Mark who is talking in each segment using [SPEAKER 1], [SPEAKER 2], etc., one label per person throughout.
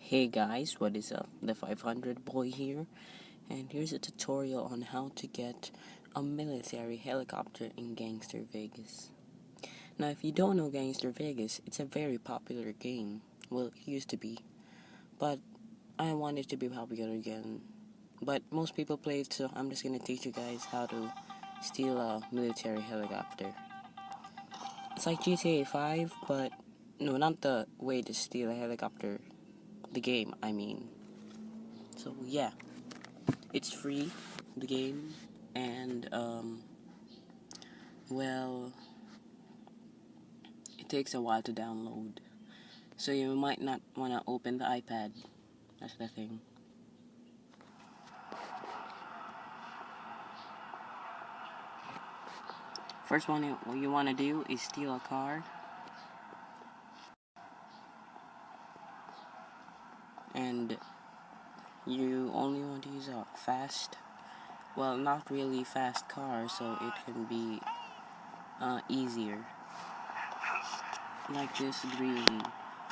[SPEAKER 1] Hey guys, what is up? The 500 boy here, and here's a tutorial on how to get a military helicopter in Gangster Vegas. Now, if you don't know Gangster Vegas, it's a very popular game. Well, it used to be, but I want it to be popular again. But most people play it, so I'm just gonna teach you guys how to steal a military helicopter. It's like GTA 5, but no, not the way to steal a helicopter. The game, I mean. So yeah, it's free, the game, and well, it takes a while to download. So you might not want to open the iPad. That's the thing. First one, what you want to do is steal a car. And you only want to use a fast, well, not really fast car, so it can be easier. Like this green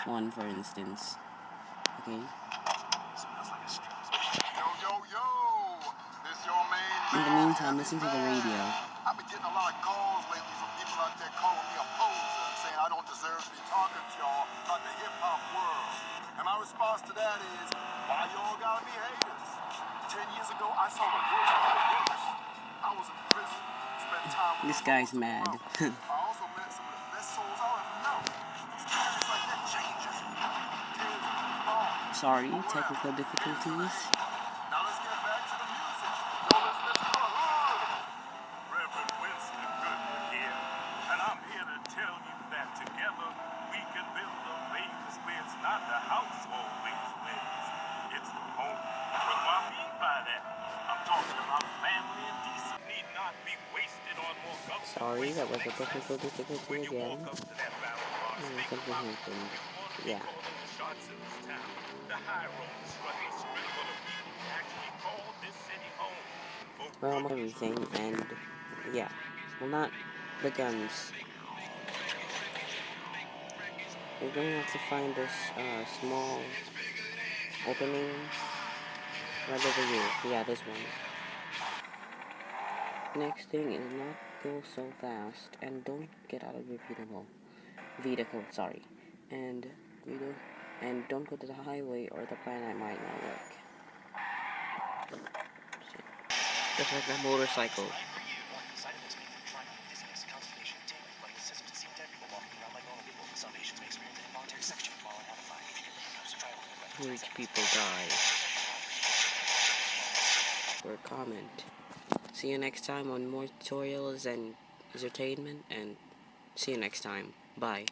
[SPEAKER 1] one, for instance. Okay. In the meantime, listen to the radio.
[SPEAKER 2] I've been getting a lot of calls lately from people out there calling me a poser, saying I don't deserve to be talking to y'all about the hip-hop world. And my response to that is, why y'all gotta be haters? 10 years ago, I saw the worst of the worst. I was in prison, spent time with
[SPEAKER 1] This guy's mad.
[SPEAKER 2] I also met some of the best souls I'll ever know. Experience like that changes.
[SPEAKER 1] Sorry, technical difficulties.
[SPEAKER 2] Now let's get back to the music. Yo, let's go to the hood. Reverend Winston Goodman here, and I'm here to tell you that together we can build a Vegas where it's not the house always wins, it's the home. What do I mean by that? I'm talking about family and decent need not be wasted on more government.
[SPEAKER 1] Sorry, that was a technical difficulty again. Something happened. Yeah. Well, everything, and yeah. Well, not the guns. We're going to have to find this small opening right over here. Yeah, this one. Next thing is not go so fast, and don't get out of your vehicle, sorry. And don't go to the highway or the planet might not work. Just like a motorcycle. Rich people die. Or comment. See you next time on more tutorials and entertainment, and see you next time. Bye.